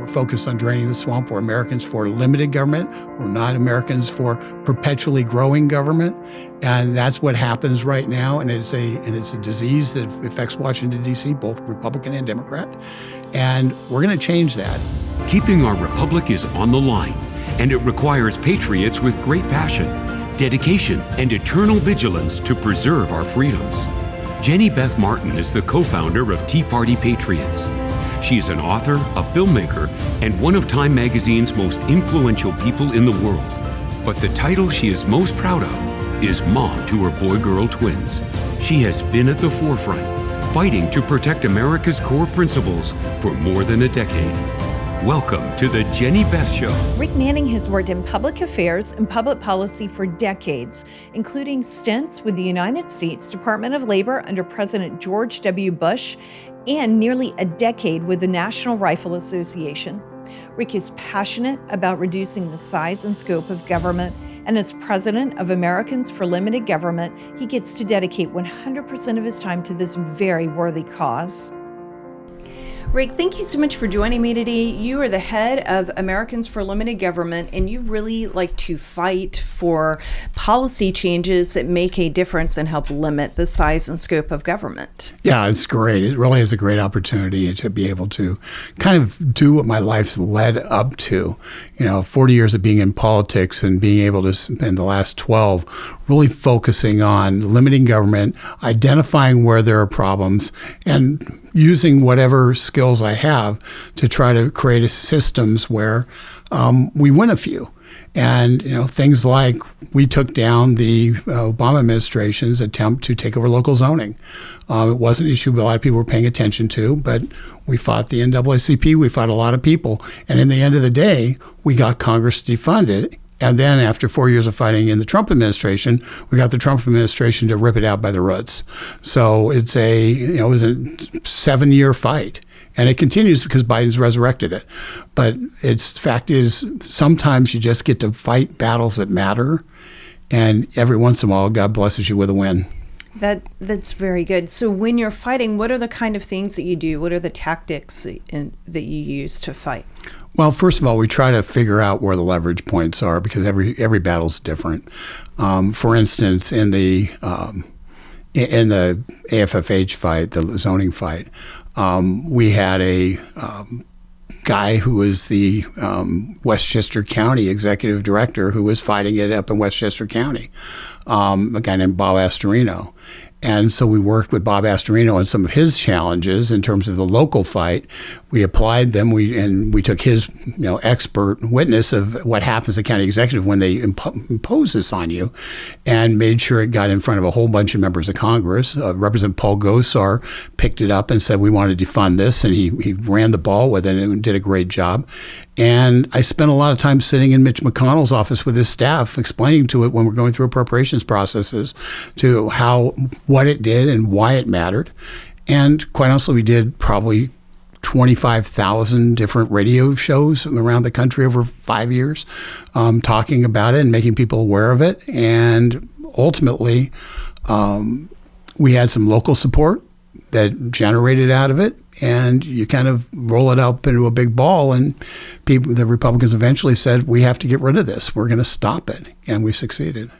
we're focused on draining the swamp. We're Americans for limited government. We're not Americans for perpetually growing government. And that's what happens right now. And it's a disease that affects Washington, D.C., both Republican and Democrat. And we're going to change that. Keeping our republic is on the line, and it requires patriots with great passion, dedication, and eternal vigilance to preserve our freedoms. Jenny Beth Martin is the co-founder of Tea Party Patriots. She is an author, a filmmaker, and one of Time Magazine's most influential people in the world. But the title she is most proud of is mom to her boy-girl twins. She has been at the forefront, fighting to protect America's core principles for more than a decade. Welcome to the Jenny Beth Show. Rick Manning has worked in public affairs and public policy for decades, including stints with the United States Department of Labor under President George W. Bush and nearly a decade with the National Rifle Association. Rick is passionate about reducing the size and scope of government, and as president of Americans for Limited Government, he gets to dedicate 100% of his time to this very worthy cause. Rick, thank you so much for joining me today. You are the head of Americans for Limited Government, and you really like to fight for policy changes that make a difference and help limit the size and scope of government. Yeah, it's great. It really is a great opportunity to be able to kind of do what my life's led up to. 40 years of being in politics and being able to spend the last 12 really focusing on limiting government, identifying where there are problems, and using whatever skills I have to try to create systems where we win a few. And, things like we took down the Obama administration's attempt to take over local zoning. It was an issue a lot of people were paying attention to, but we fought the NAACP, we fought a lot of people. And in the end of the day, we got Congress to defund it. And then after 4 years of fighting in the Trump administration, we got the Trump administration to rip it out by the roots. So it was a 7-year fight. And it continues because Biden's resurrected it. But the fact is, sometimes you just get to fight battles that matter. And every once in a while, God blesses you with a win. That's very good. So when you're fighting, what are the kind of things that you do? What are the tactics that you use to fight? Well, first of all, we try to figure out where the leverage points are because every battle's different. For instance, in the AFFH fight, the zoning fight, we had a guy who was the Westchester County executive director who was fighting it up in Westchester County, a guy named Bob Astorino. And so we worked with Bob Astorino on some of his challenges in terms of the local fight. We applied them. We took his expert witness of what happens to county executive when they impose this on you, and made sure it got in front of a whole bunch of members of Congress. Representative Paul Gosar picked it up and said we want to defund this, and he ran the ball with it and did a great job. And I spent a lot of time sitting in Mitch McConnell's office with his staff, explaining to it when we're going through appropriations processes to what it did and why it mattered. And quite honestly, we did probably 25,000 different radio shows around the country over 5 years, talking about it and making people aware of it. And ultimately, we had some local support that generated out of it, and you kind of roll it up into a big ball, and the Republicans eventually said, we have to get rid of this. We're going to stop it, and we succeeded.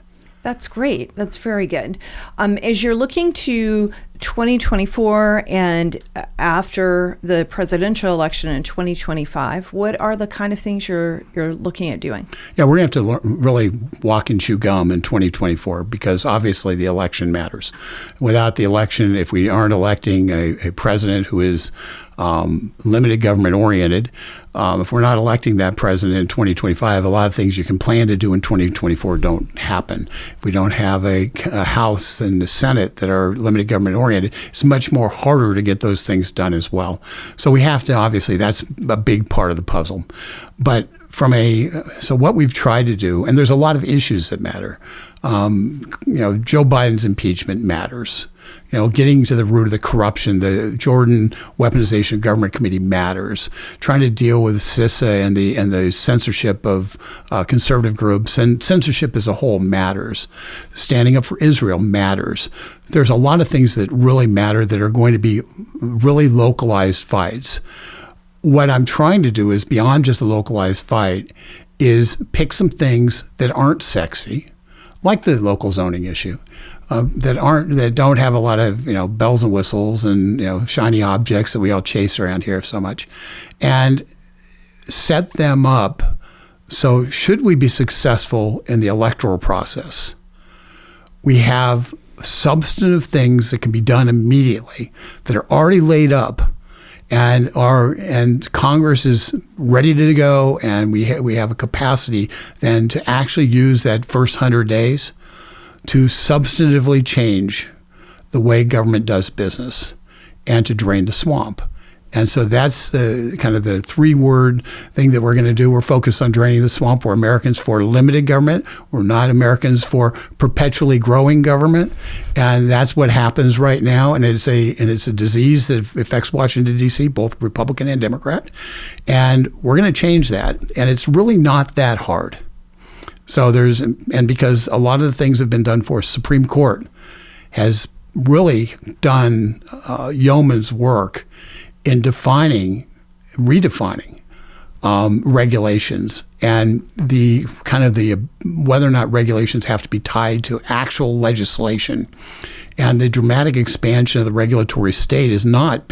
That's great. That's very good. As you're looking to 2024 and after the presidential election in 2025, what are the kind of things you're looking at doing? Yeah, we're going to have to really walk and chew gum in 2024 because obviously the election matters. Without the election, if we aren't electing a president who is limited government oriented, if we're not electing that president in 2025, a lot of things you can plan to do in 2024 don't happen. If we don't have a House and the Senate that are limited government oriented, it's much more harder to get those things done as well. So we have to, obviously, that's a big part of the puzzle. But so what we've tried to do, and there's a lot of issues that matter. Joe Biden's impeachment matters. Getting to the root of the corruption, the Jordan Weaponization of Government Committee matters. Trying to deal with CISA and the censorship of conservative groups and censorship as a whole matters. Standing up for Israel matters. There's a lot of things that really matter that are going to be really localized fights. what I'm trying to do is beyond just a localized fight is pick some things that aren't sexy, like the local zoning issue, that don't have a lot of bells and whistles and shiny objects that we all chase around here so much, and set them up. So should we be successful in the electoral process, we have substantive things that can be done immediately that are already laid up, and Congress is ready to go, and we have a capacity then to actually use that first 100 days to substantively change the way government does business and to drain the swamp. And so that's the kind of the 3-word thing that we're going to do. We're focused on draining the swamp. We're Americans for limited government. We're not Americans for perpetually growing government. And that's what happens right now. And it's a disease that affects Washington, D.C., both Republican and Democrat. And we're going to change that. And it's really not that hard. So because a lot of the things have been done for us, Supreme Court has really done yeoman's work in redefining regulations, and the whether or not regulations have to be tied to actual legislation. And the dramatic expansion of the regulatory state is not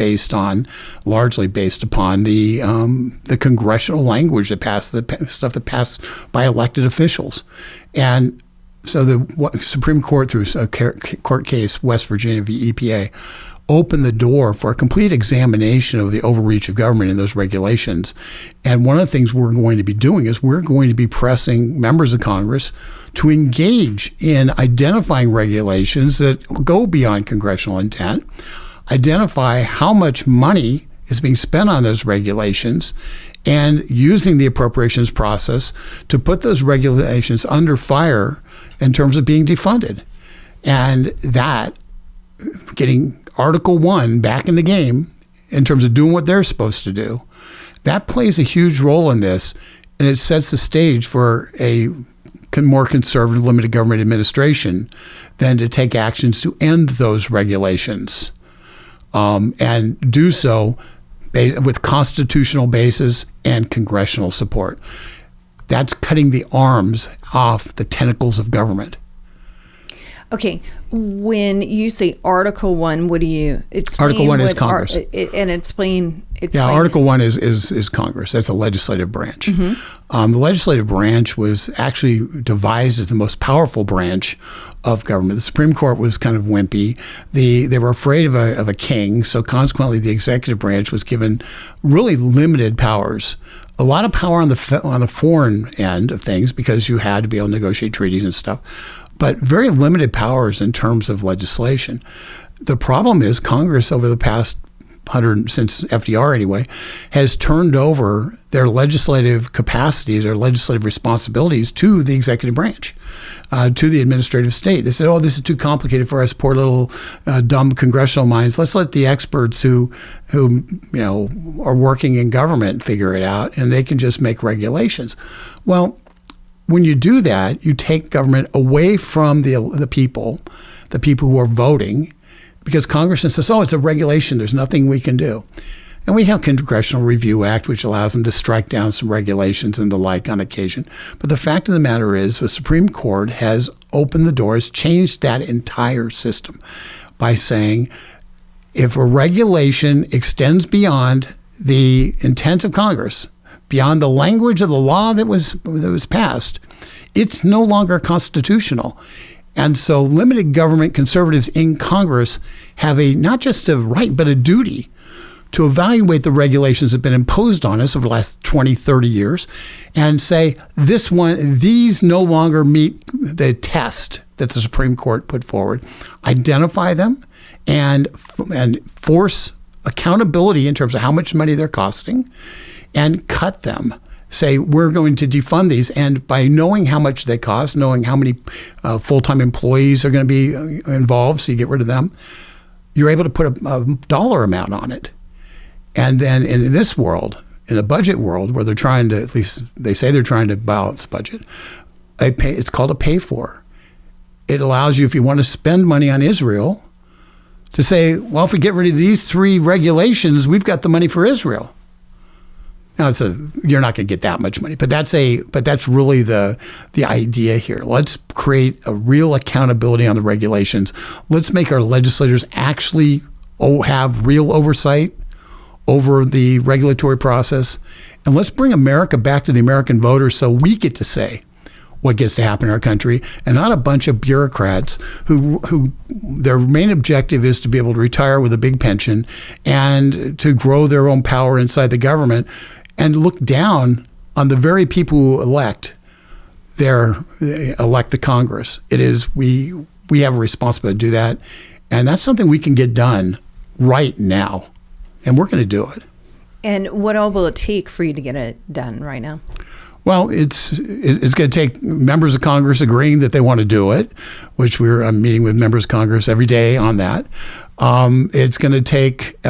largely based upon the congressional language that passed, the stuff that passed by elected officials. And so the Supreme Court, through a court case, West Virginia v. EPA, open the door for a complete examination of the overreach of government in those regulations. And one of the things we're going to be doing is we're going to be pressing members of Congress to engage in identifying regulations that go beyond congressional intent, identify how much money is being spent on those regulations, and using the appropriations process to put those regulations under fire in terms of being defunded. And that, getting Article 1 back in the game in terms of doing what they're supposed to do, that plays a huge role in this, and it sets the stage for a more conservative limited government administration than to take actions to end those regulations, and do so with constitutional basis and congressional support. That's cutting the arms off the tentacles of government. Okay, when you say Article 1, what do you explain? Article 1 is Congress. And explain. Article 1 is Congress. That's a legislative branch. Mm-hmm. The legislative branch was actually devised as the most powerful branch of government. The Supreme Court was kind of wimpy. They were afraid of a king, so consequently the executive branch was given really limited powers. A lot of power on the foreign end of things because you had to be able to negotiate treaties and stuff, but very limited powers in terms of legislation. The problem is Congress over the past 100, since FDR anyway, has turned over their legislative capacity, their legislative responsibilities to the executive branch, to the administrative state. They said, oh, this is too complicated for us poor little dumb congressional minds. Let's let the experts who are working in government figure it out, and they can just make regulations. Well, when you do that, you take government away from the people who are voting, because Congress says, oh, it's a regulation, there's nothing we can do. And we have Congressional Review Act, which allows them to strike down some regulations and the like on occasion. But the fact of the matter is the Supreme Court has opened the doors, changed that entire system by saying if a regulation extends beyond the intent of Congress, beyond the language of the law that was passed, it's no longer constitutional. And so limited government conservatives in Congress have not just a right, but a duty to evaluate the regulations that have been imposed on us over the last 20, 30 years and say, these no longer meet the test that the Supreme Court put forward. Identify them and force accountability in terms of how much money they're costing, and cut them. Say, we're going to defund these. And by knowing how much they cost, knowing how many full-time employees are going to be involved, so you get rid of them, you're able to put a dollar amount on it. And then in this world, in a budget world where they're trying to, at least they say they're trying to balance budget, it's called a pay-for. It allows you, if you want to spend money on Israel, to say, well, if we get rid of these 3 regulations, we've got the money for Israel. Now you're not going to get that much money, but that's really the idea here. Let's create a real accountability on the regulations. Let's make our legislators actually have real oversight over the regulatory process, and let's bring America back to the American voters so we get to say what gets to happen in our country, and not a bunch of bureaucrats who their main objective is to be able to retire with a big pension and to grow their own power inside the government and look down on the very people who elect the Congress. It is we have a responsibility to do that, and that's something we can get done right now, and we're going to do it. And what all will it take for you to get it done right now? Well, it's going to take members of Congress agreeing that they want to do it, which I'm meeting with members of Congress every day on that. It's going to take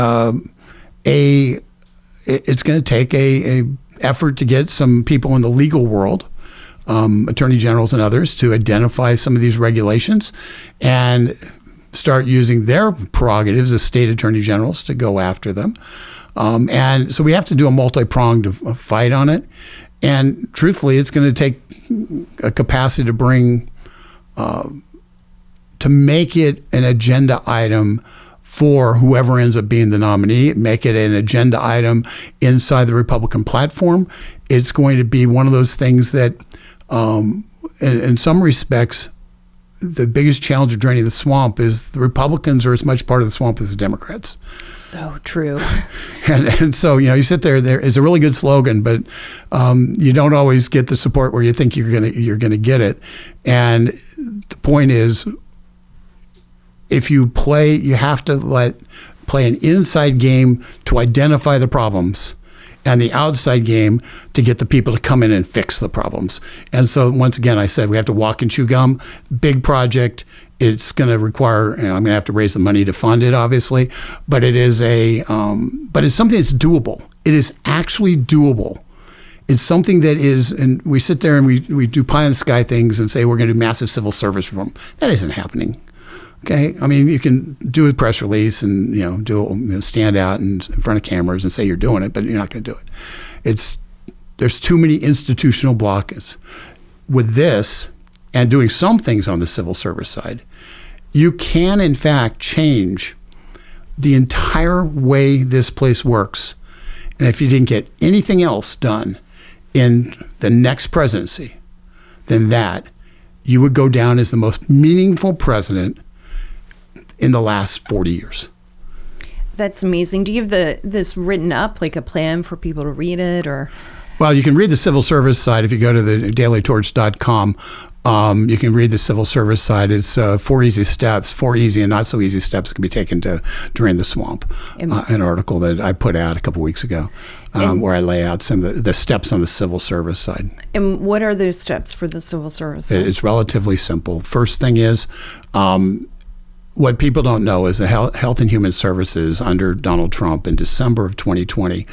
a effort to get some people in the legal world, attorney generals and others, to identify some of these regulations and start using their prerogatives as state attorney generals to go after them. And so we have to do a multi-pronged fight on it. And truthfully, it's going to take a capacity to make it an agenda item for whoever ends up being the nominee, make it an agenda item inside the Republican platform. It's going to be one of those things that, in some respects, the biggest challenge of draining the swamp is the Republicans are as much part of the swamp as the Democrats. So true. And so, you sit there is a really good slogan, but you don't always get the support where you think you're gonna get it. And the point is, if you have to play an inside game to identify the problems, and the outside game to get the people to come in and fix the problems. And so once again, I said we have to walk and chew gum. Big project. It's going to require. I'm going to have to raise the money to fund it, obviously. But it is but it's something that's doable. It is actually doable. It's something that is, and we sit there and we do pie in the sky things and say we're going to do massive civil service reform. That isn't happening. Okay, I mean, you can do a press release and stand out in front of cameras and say you're doing it, but you're not going to do it. There's too many institutional blockers. With this and doing some things on the civil service side, you can in fact change the entire way this place works. And if you didn't get anything else done in the next presidency, then that you would go down as the most meaningful president in the last 40 years. That's amazing. Do you have this written up, like a plan for people to read it, or? Well, you can read the civil service side if you go to the dailytorch.com. You can read the civil service side. It's 4 easy steps, 4 easy and not so easy steps can be taken to drain the swamp. An article that I put out a couple weeks ago where I lay out some of the steps on the civil service side. And what are those steps for the civil service side? It's relatively simple. First thing is, what people don't know is the Health and Human Services under Donald Trump in December of 2020,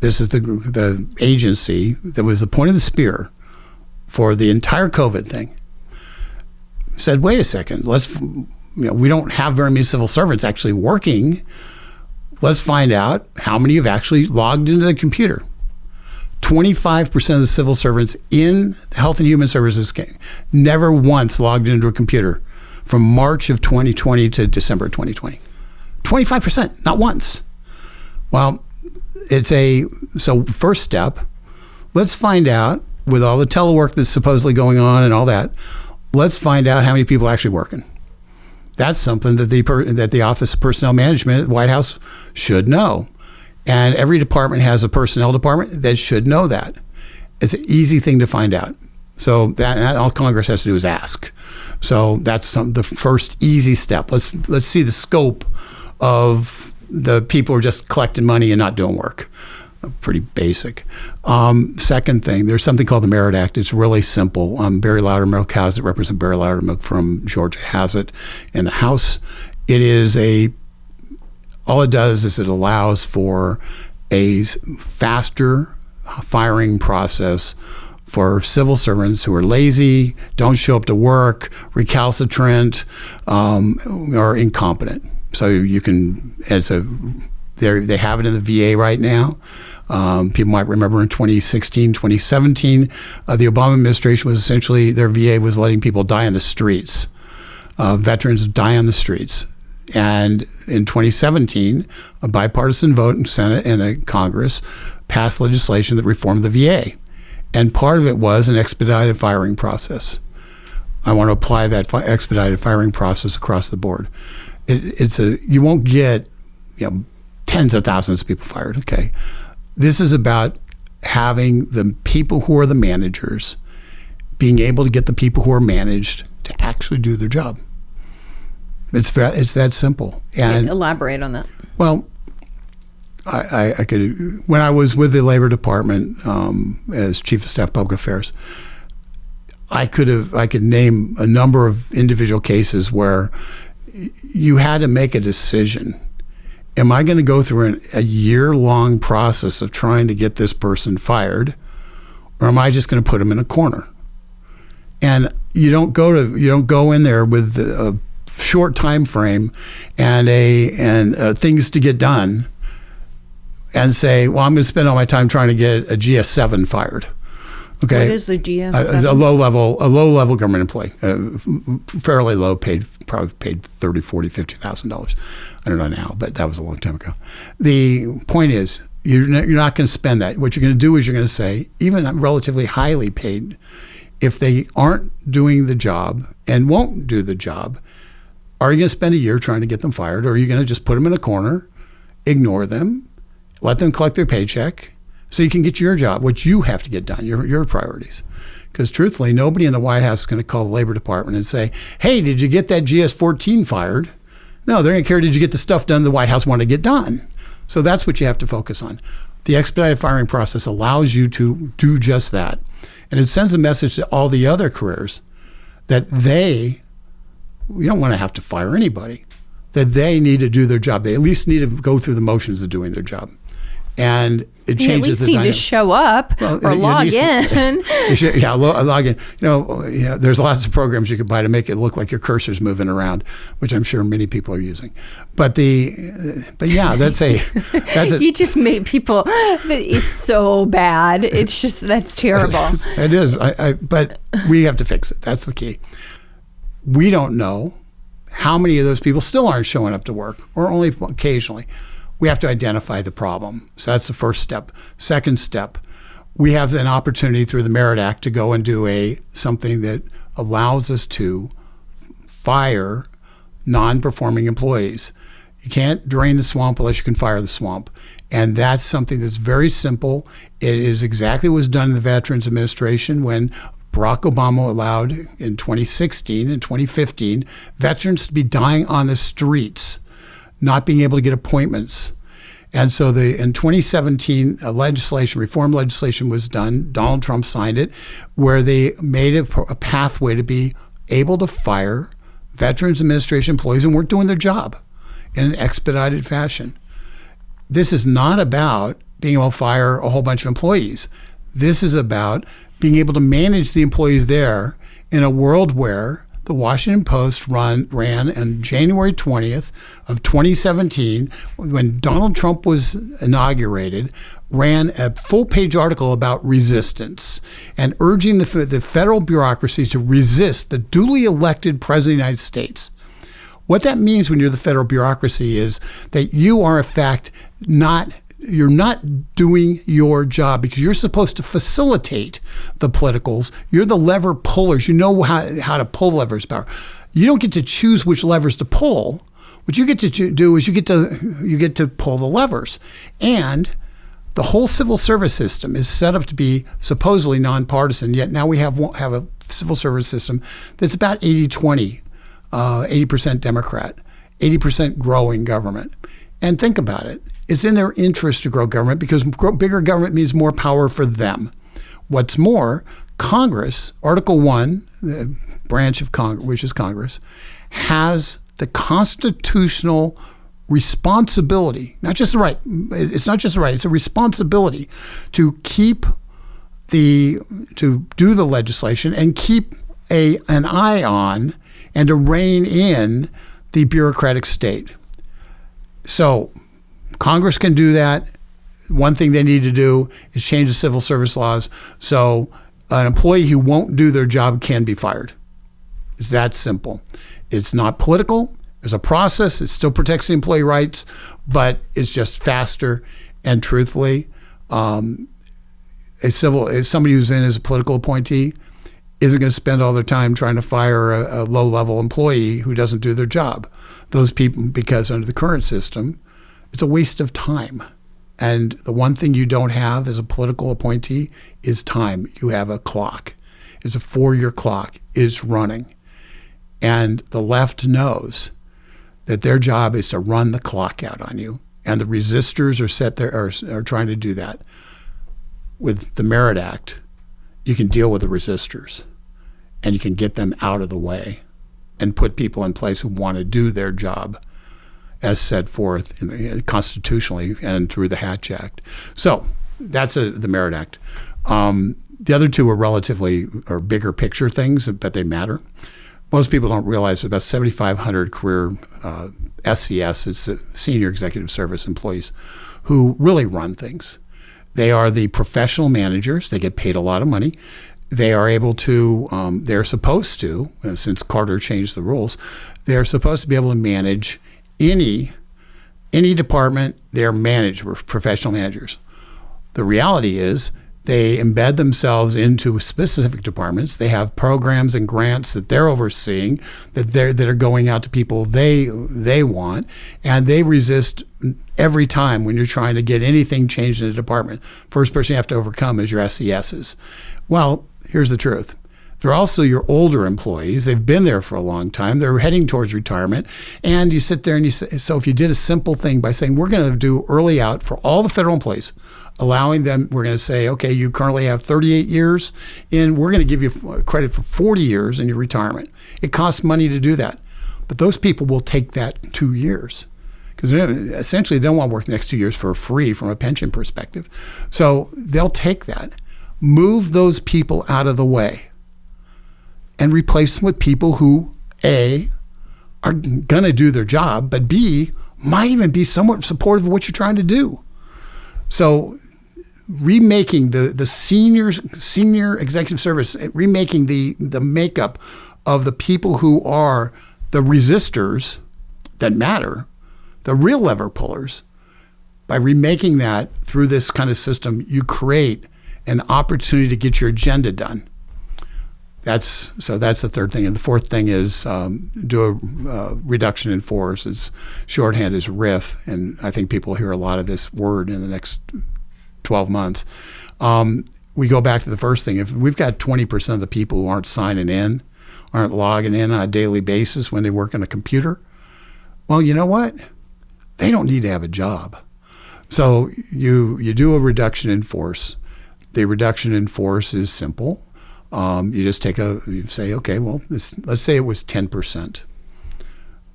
this is the agency that was the point of the spear for the entire COVID thing, said, wait a second, we don't have very many civil servants actually working. Let's find out how many have actually logged into the computer. 25% of the civil servants in the Health and Human Services never once logged into a computer from March of 2020 to December of 2020. 25%, not once. Well, so first step, let's find out, with all the telework that's supposedly going on and all that, let's find out how many people are actually working. That's something that the Office of Personnel Management at the White House should know. And every department has a personnel department that should know that. It's an easy thing to find out. So that all Congress has to do is ask. So that's the first easy step. Let's see the scope of the people who are just collecting money and not doing work. Pretty basic. Second thing, there's something called the Merit Act. It's really simple. Barry Loudermilk has it. Representative Barry Loudermilk from Georgia has it in the House. It is all it does is it allows for a faster firing process for civil servants who are lazy, don't show up to work, recalcitrant, or incompetent. So you can, they have it in the VA right now. People might remember in 2016, 2017, the Obama administration was essentially, their VA was letting people die on the streets. Veterans die on the streets. And in 2017, a bipartisan vote in Senate and a Congress passed legislation that reformed the VA. And part of it was an expedited firing process. I want to apply that expedited firing process across the board. You won't get tens of thousands of people fired, okay? This is about having the people who are the managers being able to get the people who are managed to actually do their job. It's that simple. And elaborate on that. Well, I could, when I was with the Labor Department as Chief of Staff Public Affairs, I could name a number of individual cases where you had to make a decision. Am I going to go through a year-long process of trying to get this person fired, or am I just going to put them in a corner? And you don't go in there with a short time frame and things to get done and say, well, I'm going to spend all my time trying to get a GS7 fired. Okay. What is a GS7? A low level government employee, fairly low paid, probably paid $30,000, $40,000, $50,000. I don't know now, but that was a long time ago. The point is, you're not going to spend that. What you're going to do is you're going to say, even relatively highly paid, if they aren't doing the job and won't do the job, are you going to spend a year trying to get them fired, or are you going to just put them in a corner, ignore them, let them collect their paycheck, so you can get your job, what you have to get done, your priorities? Because truthfully, nobody in the White House is going to call the Labor Department and say, hey, did you get that GS-14 fired? No, they're going to care, did you get the stuff done the White House wanted to get done? So that's what you have to focus on. The expedited firing process allows you to do just that. And it sends a message to all the other careers that we don't want to have to fire anybody, that they need to do their job. They at least need to go through the motions of doing their job. And it changes the dynamic. You at least need to show up or log in. Log in. There's lots of programs you could buy to make it look like your cursor's moving around, which I'm sure many people are using. But that's You just made people. It's so bad. It's just, that's terrible. It is. But we have to fix it. That's the key. We don't know how many of those people still aren't showing up to work, or only occasionally. We have to identify the problem. So that's the first step. Second step, we have an opportunity through the Merit Act to go and do something that allows us to fire non-performing employees. You can't drain the swamp unless you can fire the swamp. And that's something that's very simple. It is exactly what was done in the Veterans Administration when Barack Obama allowed in 2016 and 2015 veterans to be dying on the streets, not being able to get appointments. And so in 2017, reform legislation was done. Donald Trump signed it, where they made a pathway to be able to fire Veterans Administration employees who weren't doing their job in an expedited fashion. This is not about being able to fire a whole bunch of employees. This is about being able to manage the employees there in a world where the Washington Post ran on January 20th of 2017, when Donald Trump was inaugurated, ran a full-page article about resistance and urging the federal bureaucracy to resist the duly elected President of the United States. What that means when you're the federal bureaucracy is that you are, in fact, you're not doing your job, because you're supposed to facilitate the politicals. You're the lever pullers. You know how to pull levers. You don't get to choose which levers to pull. What you get to do is you get to pull the levers. And the whole civil service system is set up to be supposedly nonpartisan, yet now we have a civil service system that's about 80-20, 80% Democrat, 80% growing government. And think about it. It's in their interest to grow government, because bigger government means more power for them. What's more, Congress, Article 1, the branch of Congress, which is Congress, has the constitutional responsibility, not just the right, it's not just the right, it's a responsibility to do the legislation and keep an eye on and to rein in the bureaucratic state. So Congress can do that. one thing they need to do is change the civil service laws so an employee who won't do their job can be fired. It's that simple. It's not political. There's a process. It still protects the employee rights, but it's just faster. And truthfully, somebody who's in as a political appointee isn't going to spend all their time trying to fire a low-level employee who doesn't do their job. Those people, because under the current system, it's a waste of time. And the one thing you don't have as a political appointee is time. You have a clock. It's a 4-year clock. It's running. And the left knows that their job is to run the clock out on you. And the resistors are trying to do that. With the Merit Act, you can deal with the resistors and you can get them out of the way and put people in place who want to do their job as set forth constitutionally and through the Hatch Act. So that's the Merit Act. The other two are bigger picture things, but they matter. Most people don't realize about 7,500 career SES, it's senior executive service employees, who really run things. They are the professional managers. They get paid a lot of money. They are able to, they're supposed to, since Carter changed the rules, they're supposed to be able to manage any department. They're professional managers. The reality is they embed themselves into specific departments. They have programs and grants that they're overseeing that are going out to people they want, and they resist every time when you're trying to get anything changed in a department. First person you have to overcome is your SESs. Well, here's the truth. They're also your older employees. They've been there for a long time. They're heading towards retirement. And you sit there and you say, so if you did a simple thing by saying, we're going to do early out for all the federal employees, allowing them, we're going to say, okay, you currently have 38 years and we're going to give you credit for 40 years in your retirement. It costs money to do that. But those people will take that 2 years because essentially they don't want to work the next 2 years for free from a pension perspective. So they'll take that, move those people out of the way, and replace them with people who, A, are going to do their job, but B, might even be somewhat supportive of what you're trying to do. So remaking the senior executive service, remaking the makeup of the people who are the resistors that matter, the real lever pullers, by remaking that through this kind of system, you create an opportunity to get your agenda done. That's the third thing. And the fourth thing is do a reduction in force. Its shorthand is RIF, and I think people hear a lot of this word in the next 12 months. We go back to the first thing. If we've got 20% of the people who aren't signing in, aren't logging in on a daily basis when they work on a computer, well, you know what? They don't need to have a job. So you do a reduction in force. The reduction in force is simple. You just you say, okay, well, let's say it was 10%.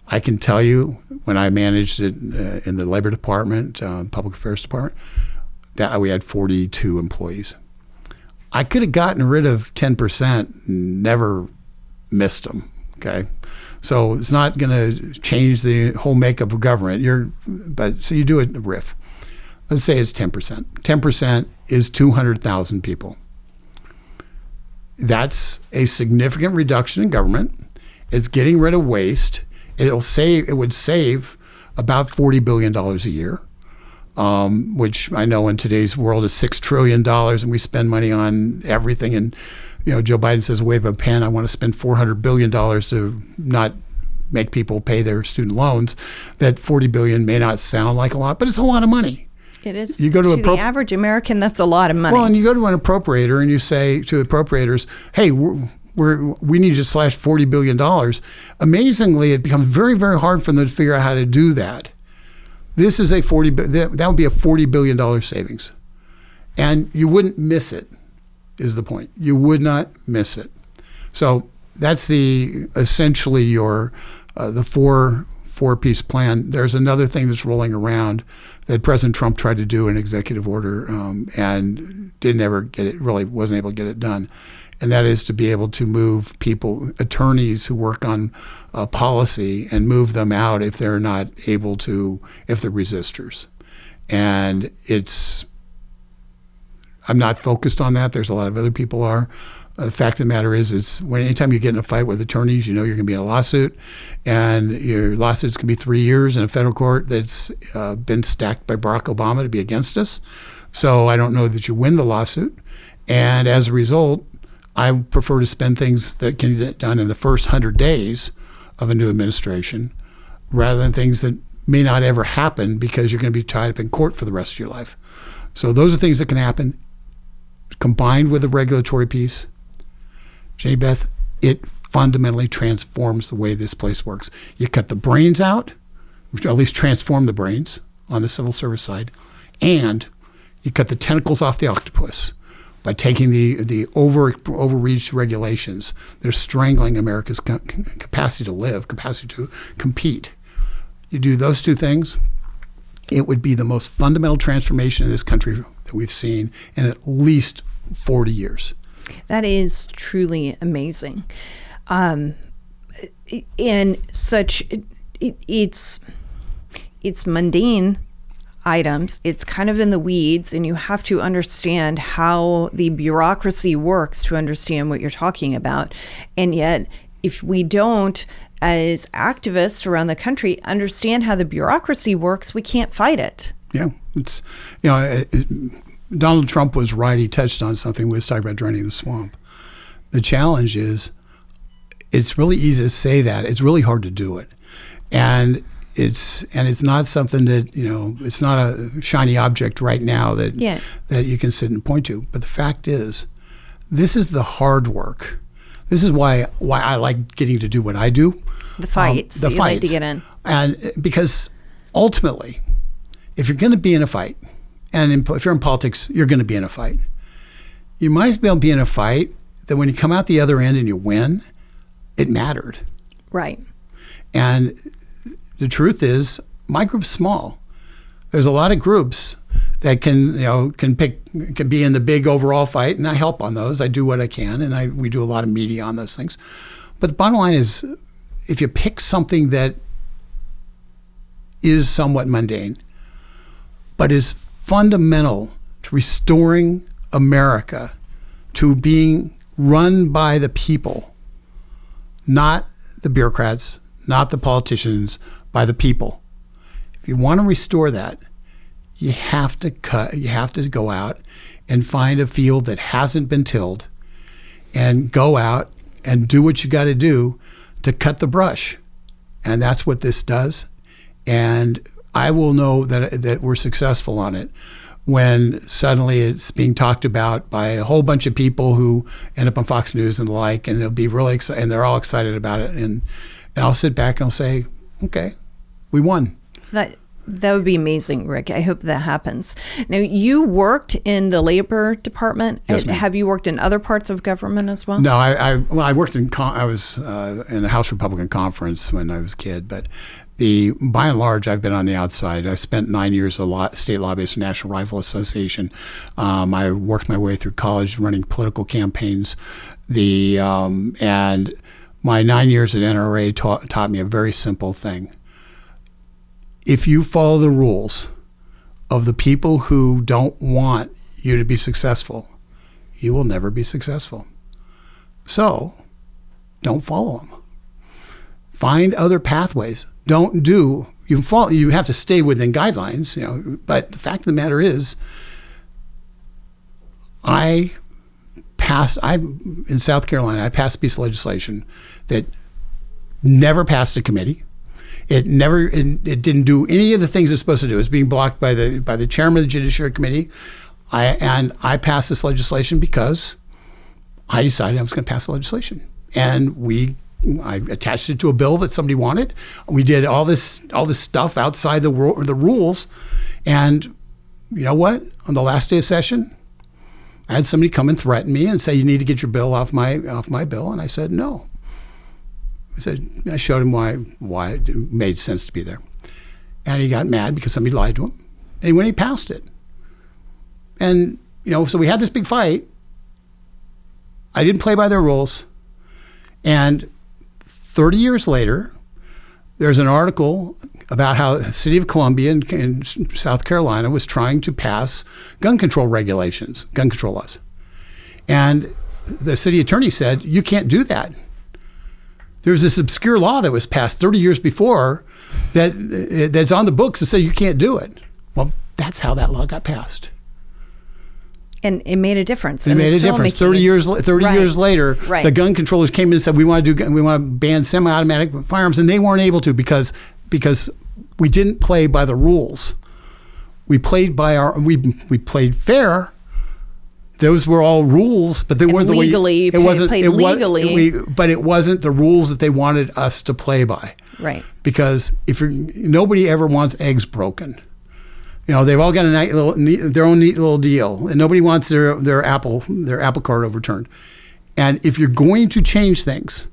I can tell you when I managed it in the Labor Department, Public Affairs Department, that we had 42 employees. I could have gotten rid of 10%, and never missed them, okay? So it's not going to change the whole makeup of government. So you do a RIF. Let's say it's 10%. 10% is 200,000 people. That's a significant reduction in government. It's getting rid of waste. It would save about $40 billion a year, which I know in today's world is $6 trillion, and we spend money on everything. And Joe Biden says, wave a pen, I want to spend $400 billion to not make people pay their student loans. That $40 billion may not sound like a lot, but it's a lot of money. It is. You go to the average American, that's a lot of money. Well, and you go to an appropriator and you say to appropriators, hey, we need to slash $40 billion. Amazingly, it becomes very, very hard for them to figure out how to do that. This is that would be a $40 billion savings. And you wouldn't miss it, is the point. You would not miss it. So that's essentially your the four-piece plan. There's another thing that's rolling around that President Trump tried to do in executive order and wasn't able to get it done. And that is to be able to move attorneys who work on policy, and move them out if they're not able to, if they're resistors. And I'm not focused on that. There's a lot of other people are. The fact of the matter is, anytime you get in a fight with attorneys, you know you're going to be in a lawsuit, and your lawsuits can be 3 years in a federal court that's been stacked by Barack Obama to be against us. So I don't know that you win the lawsuit. And as a result, I prefer to spend things that can get done in the first 100 days of a new administration rather than things that may not ever happen because you're going to be tied up in court for the rest of your life. So those are things that can happen combined with the regulatory piece. Jenny Beth, it fundamentally transforms the way this place works. You cut the brains out, which at least transform the brains on the civil service side, and you cut the tentacles off the octopus by taking the overreach regulations. They're strangling America's capacity to live, capacity to compete. You do those two things, it would be the most fundamental transformation in this country that we've seen in at least 40 years. That is truly amazing. And it's mundane items. It's kind of in the weeds, and you have to understand how the bureaucracy works to understand what you're talking about. And yet, if we don't, as activists around the country, understand how the bureaucracy works, we can't fight it. Yeah, Donald Trump was right. He touched on something. We was talking about draining the swamp. The challenge is, it's really easy to say that. It's really hard to do it, and it's not something that it's not a shiny object right now that you can sit and point to. But the fact is, this is the hard work. This is why I like getting to do what I do. The fights. You like to get in, and because ultimately, if you're going to be in a fight. And if you're in politics, you're going to be in a fight. You might as well be in a fight that when you come out the other end and you win, it mattered. Right. And the truth is, my group's small. There's a lot of groups that can be in the big overall fight, and I help on those. I do what I can, and we do a lot of media on those things. But the bottom line is, if you pick something that is somewhat mundane, but is fundamental to restoring America to being run by the people, not the bureaucrats, not the politicians, by the people. If you want to restore that, you have to go out and find a field that hasn't been tilled and go out and do what you got to do to cut the brush. And that's what this does. And I will know that we're successful on it when suddenly it's being talked about by a whole bunch of people who end up on Fox News and the like, and they'll be really excited, and they're all excited about it. And I'll sit back and I'll say, okay, we won. That would be amazing, Rick. I hope that happens. Now, you worked in the Labor Department. Yes, ma'am. Have you worked in other parts of government as well? No, I worked I was in the House Republican Conference when I was a kid, but by and large, I've been on the outside. I spent 9 years as a state lobbyist for National Rifle Association. I worked my way through college running political campaigns. And my 9 years at NRA taught me a very simple thing. If you follow the rules of the people who don't want you to be successful, you will never be successful. So don't follow them. Find other pathways. You have to stay within guidelines, but the fact of the matter is, in South Carolina, I passed a piece of legislation that never passed a committee. It didn't do any of the things it's supposed to do. It was being blocked by the chairman of the Judiciary Committee. I passed this legislation because I decided I was going to pass the legislation. And I attached it to a bill that somebody wanted. We did all this stuff outside the rules. And you know what? On the last day of session, I had somebody come and threaten me and say, "You need to get your bill off my bill." And I said, "No." I showed him why it made sense to be there. And he got mad because somebody lied to him. And he went and he passed it. And, so we had this big fight. I didn't play by their rules. And 30 years later, there's an article about how the city of Columbia in South Carolina was trying to pass gun control regulations, gun control laws. And the city attorney said, you can't do that. There's this obscure law that was passed 30 years before that's on the books that say you can't do it. Well, that's how that law got passed. And it made a difference. It made a difference. 30 years later, the gun controllers came in and said, we want to ban semi-automatic firearms, and they weren't able to because we didn't play by the rules. We played we played fair. Those were all rules, but they weren't the way it wasn't legally. But it wasn't the rules that they wanted us to play by. Right. Because nobody ever wants eggs broken. They've all got their own neat little deal, and nobody wants their apple cart overturned. And if you're going to change things,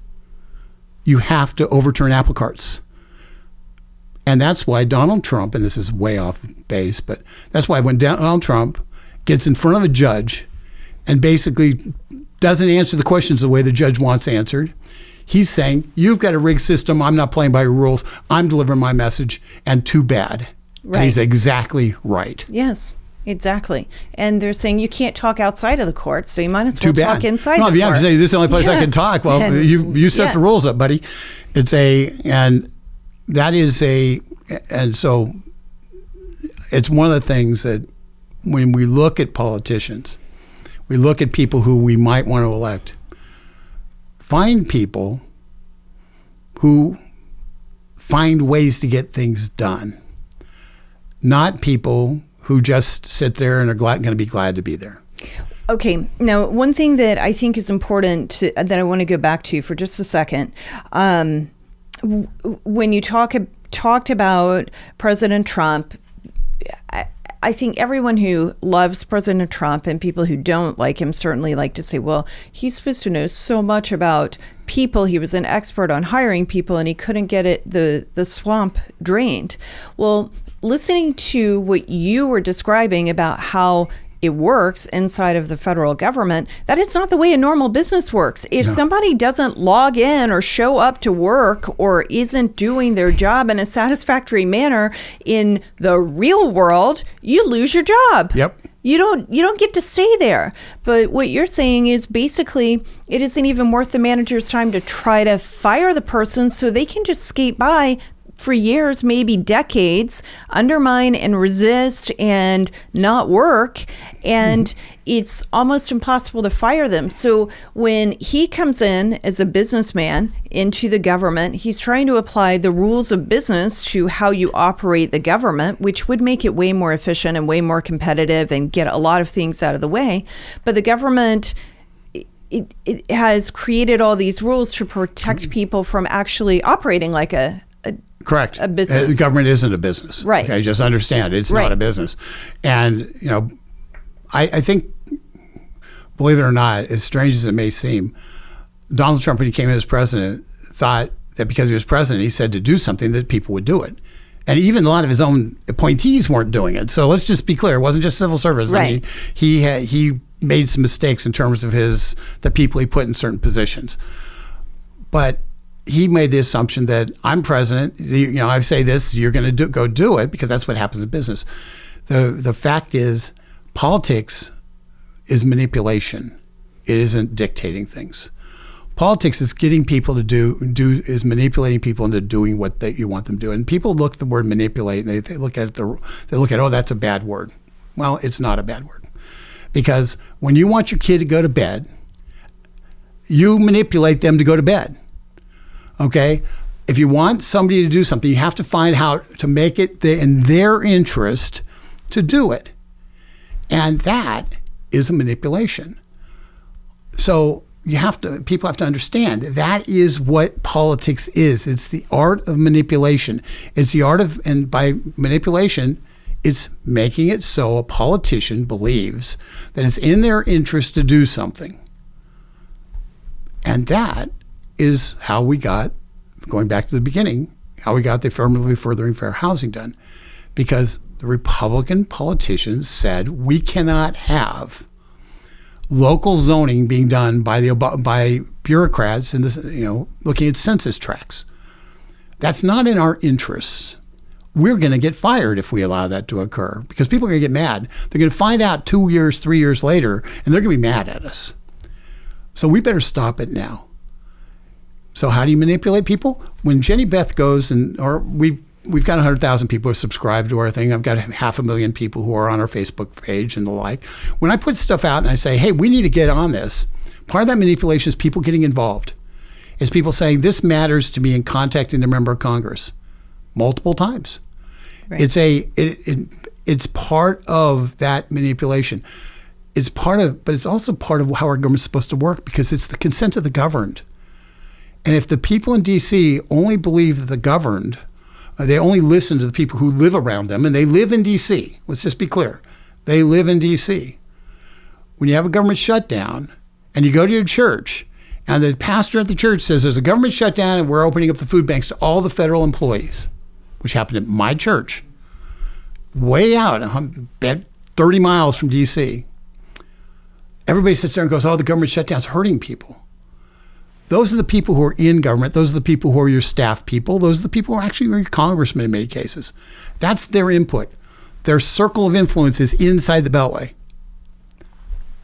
you have to overturn apple carts. And that's why Donald Trump, and this is way off base, but that's why when Donald Trump gets in front of a judge and basically doesn't answer the questions the way the judge wants answered, he's saying, you've got a rigged system, I'm not playing by your rules, I'm delivering my message, and too bad. Right. And he's exactly right. Yes, exactly. And they're saying you can't talk outside of the court, so you might as well talk inside the court. No, this is the only place I can talk. Well, you set the rules up, buddy. And so it's one of the things that when we look at politicians, we look at people who we might want to elect, find people who find ways to get things done, not people who just sit there and are going to be glad to be there. Okay. Now, one thing that I think is important that I want to go back to for just a second, when you talked about President Trump, I think everyone who loves President Trump and people who don't like him certainly like to say, well, he's supposed to know so much about people. He was an expert on hiring people and he couldn't get the swamp drained. Well, listening to what you were describing about how it works inside of the federal government, that is not the way a normal business works. If somebody doesn't log in or show up to work or isn't doing their job in a satisfactory manner in the real world, you lose your job. Yep. You don't get to stay there. But what you're saying is basically it isn't even worth the manager's time to try to fire the person so they can just skate by for years, maybe decades, undermine and resist and not work. And it's almost impossible to fire them. So when he comes in as a businessman into the government, he's trying to apply the rules of business to how you operate the government, which would make it way more efficient and way more competitive and get a lot of things out of the way. But the government, it has created all these rules to protect people from actually operating like a correct. A business. The government isn't a business. Right. Okay, just understand it's not a business. And, I think, believe it or not, as strange as it may seem, Donald Trump, when he came in as president, thought that because he was president, he said to do something that people would do it. And even a lot of his own appointees weren't doing it. So let's just be clear. It wasn't just civil service. Right. I mean, he made some mistakes in terms of the people he put in certain positions. But he made the assumption that I'm president. I say this, you're going to go do it because that's what happens in business. The fact is, politics is manipulation. It isn't dictating things. Politics is getting people to is manipulating people into doing what you want them to do. And people look at the word manipulate and they look at oh, that's a bad word. Well, it's not a bad word, because when you want your kid to go to bed, you manipulate them to go to bed. Okay, if you want somebody to do something, you have to find how to make it in their interest to do it. And that is a manipulation. So people have to understand that is what politics is. It's the art of manipulation. It's the art of, and by manipulation, it's making it so a politician believes that it's in their interest to do something. And that is how we got, going back to the beginning, how we got the affirmatively furthering fair housing done. Because the Republican politicians said we cannot have local zoning being done by bureaucrats and looking at census tracts. That's not in our interests. we're going to get fired if we allow that to occur because people are going to get mad. They're going to find out 2 years, 3 years later, and they're going to be mad at us. So we better stop it now. So how do you manipulate people? When Jenny Beth goes or we've got 100,000 people who subscribe to our thing. I've got 500,000 people who are on our Facebook page and the like. When I put stuff out and I say, hey, we need to get on this, part of that manipulation is people getting involved. Is people saying, this matters to me and contacting a member of Congress multiple times. Right. It's part of that manipulation. But it's also part of how our government's supposed to work because it's the consent of the governed. And if the people in D.C. only believe that the governed, they only listen to the people who live around them, and they live in D.C. Let's just be clear. They live in D.C. When you have a government shutdown and you go to your church and the pastor at the church says there's a government shutdown and we're opening up the food banks to all the federal employees, which happened at my church, way out, 30 miles from D.C. Everybody sits there and goes, oh, the government shutdown's hurting people. Those are the people who are in government. Those are the people who are your staff people. Those are the people who are actually your congressmen in many cases. That's their input. Their circle of influence is inside the Beltway.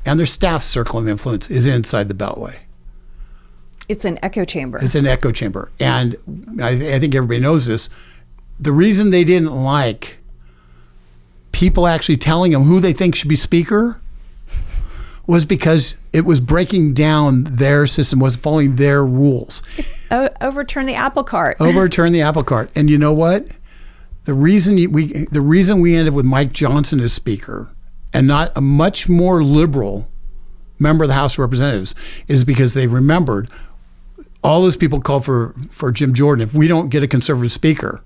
And their staff's circle of influence is inside the Beltway. It's an echo chamber. It's an echo chamber. And I think everybody knows this. The reason they didn't like people actually telling them who they think should be speaker was because it was breaking down their system, was following their rules. Overturn the apple cart. Overturn the apple cart. And you know what? The reason we ended with Mike Johnson as speaker and not a much more liberal member of the House of Representatives is because they remembered all those people called for Jim Jordan. If we don't get a conservative speaker,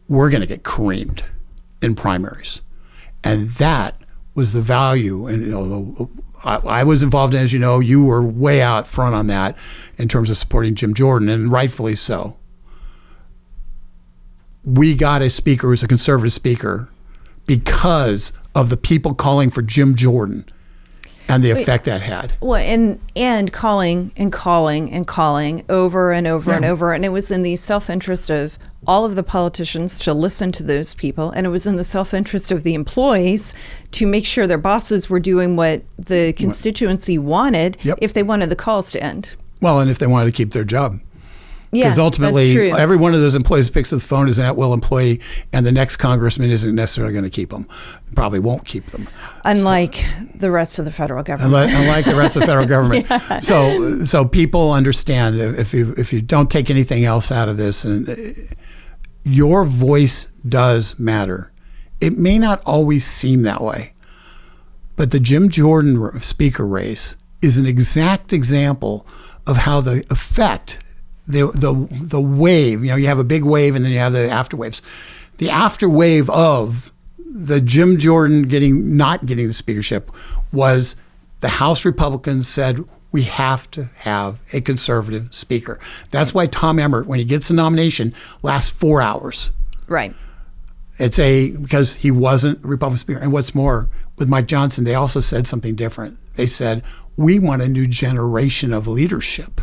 we're going to get creamed in primaries. And that was the value. And I was involved in, as you know, you were way out front on that in terms of supporting Jim Jordan, and rightfully so. We got a speaker who's a conservative speaker because of the people calling for Jim Jordan and the effect that had. Well, and calling over and over and over. And it was in the self-interest of all of the politicians to listen to those people. And it was in the self-interest of the employees to make sure their bosses were doing what the constituency wanted if they wanted the calls to end. Well, and if they wanted to keep their job. Yeah, because ultimately, every one of those employees picks up the phone as an at-will employee, and the next congressman isn't necessarily going to keep them. Probably won't keep them. Unlike the rest of the federal government. Unlike the rest of the federal government. Yeah. So people understand if you don't take anything else out of this, and your voice does matter. It may not always seem that way, but the Jim Jordan speaker race is an exact example of how the effect. The wave, you have a big wave and then you have the after waves. The after wave of the Jim Jordan not getting the speakership was the House Republicans said we have to have a conservative speaker. That's why Tom Emmer, when he gets the nomination, lasts 4 hours. Right. Because he wasn't a Republican speaker. And what's more, with Mike Johnson, they also said something different. They said, we want a new generation of leadership.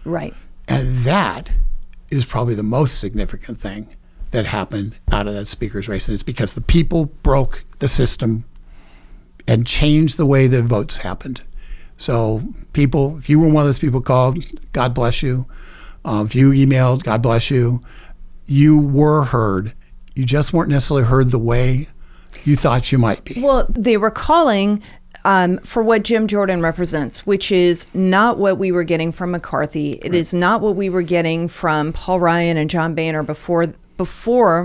Right. And that is probably the most significant thing that happened out of that speaker's race. And it's because the people broke the system and changed the way the votes happened. So people, if you were one of those people called, God bless you. If you emailed, God bless you. You were heard. You just weren't necessarily heard the way you thought you might be. Well, they were calling for what Jim Jordan represents, which is not what we were getting from McCarthy. It is not what we were getting from Paul Ryan and John Boehner before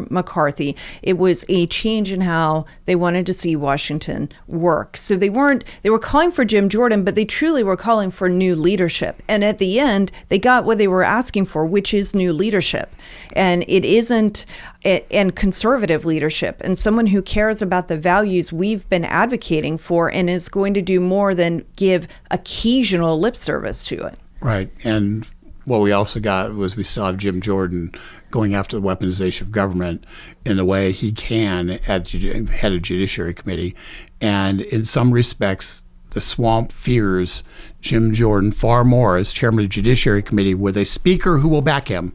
McCarthy. It was a change in how they wanted to see Washington work. So they were calling for Jim Jordan, but they truly were calling for new leadership. And at the end, they got what they were asking for, which is new leadership. And it isn't, and conservative leadership, and someone who cares about the values we've been advocating for and is going to do more than give occasional lip service to it. Right. And what we also got was we saw Jim Jordan going after the weaponization of government in the way he can at head of Judiciary Committee. And in some respects, the swamp fears Jim Jordan far more as chairman of the Judiciary Committee with a speaker who will back him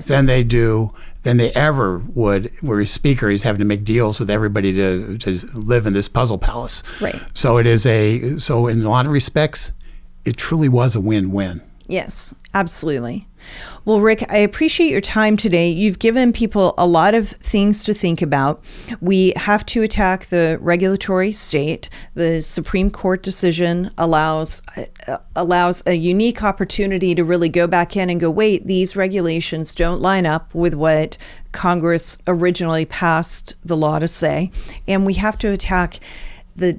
than they do than they ever would. Where he's speaker, he's having to make deals with everybody to live in this puzzle palace. Right. So in a lot of respects, it truly was a win-win. Yes, absolutely. Well, Rick, I appreciate your time today. You've given people a lot of things to think about. We have to attack the regulatory state. The Supreme Court decision allows a unique opportunity to really go back in and go, wait, these regulations don't line up with what Congress originally passed the law to say. And we have to attack the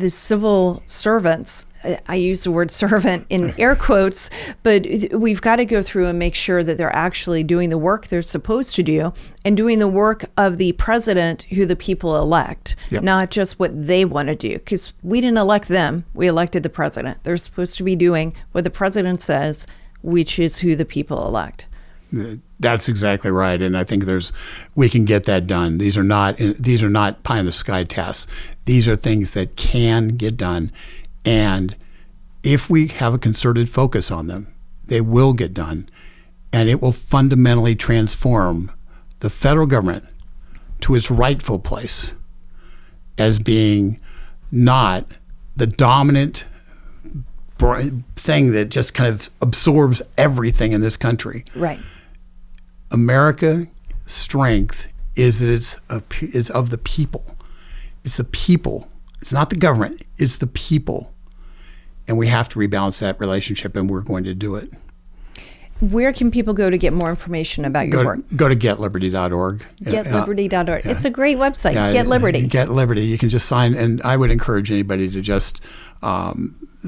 civil servants. I use the word servant in air quotes, but we've got to go through and make sure that they're actually doing the work they're supposed to do and doing the work of the president who the people elect, not just what they want to do. Because we didn't elect them, we elected the president. They're supposed to be doing what the president says, which is who the people elect. That's exactly right, and I think we can get that done. These are not pie in the sky tasks. These are things that can get done, and if we have a concerted focus on them, they will get done, and it will fundamentally transform the federal government to its rightful place as being not the dominant thing that just kind of absorbs everything in this country. Right. America's strength is that it's of the people. It's the people. It's not the government. It's the people. And we have to rebalance that relationship, and we're going to do it. Where can people go to get more information about your work? Go to getliberty.org. Getliberty.org. It's a great website, Get Liberty. Get Liberty. You can just sign, and I would encourage anybody to just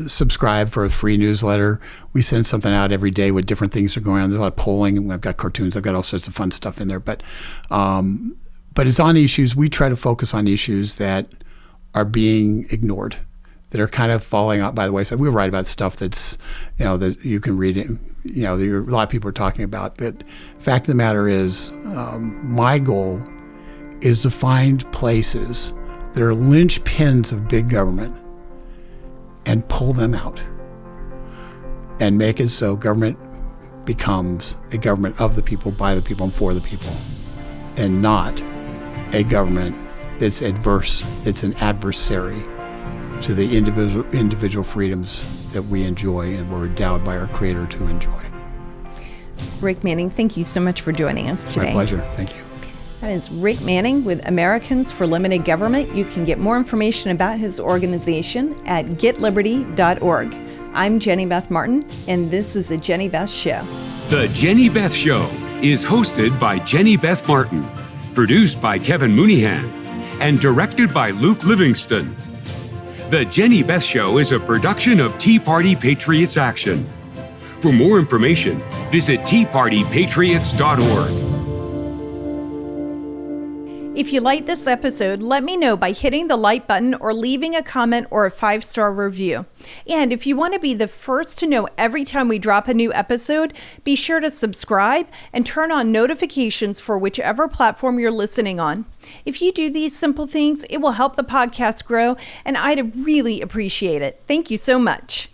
subscribe for a free newsletter. We send something out every day with different things that are going on. There's a lot of polling, and I've got cartoons. I've got all sorts of fun stuff in there. But it's on issues. We try to focus on issues that are being ignored, that are kind of falling out by the wayside. We write about stuff that's, that you can read it, that a lot of people are talking about. But fact of the matter is, my goal is to find places that are linchpins of big government and pull them out and make it so government becomes a government of the people, by the people, and for the people, and not a government that's adverse, that's an adversary to the individual freedoms that we enjoy and were endowed by our Creator to enjoy. Rick Manning, thank you so much for joining us today. My pleasure. Thank you. That is Rick Manning with Americans for Limited Government. You can get more information about his organization at getliberty.org. I'm Jenny Beth Martin, and this is the Jenny Beth Show. The Jenny Beth Show is hosted by Jenny Beth Martin, produced by Kevin Mooneyhan, and directed by Luke Livingston. The Jenny Beth Show is a production of Tea Party Patriots Action. For more information, visit teapartypatriots.org. If you like this episode, let me know by hitting the like button or leaving a comment or a 5-star review. And if you want to be the first to know every time we drop a new episode, be sure to subscribe and turn on notifications for whichever platform you're listening on. If you do these simple things, it will help the podcast grow, and I'd really appreciate it. Thank you so much.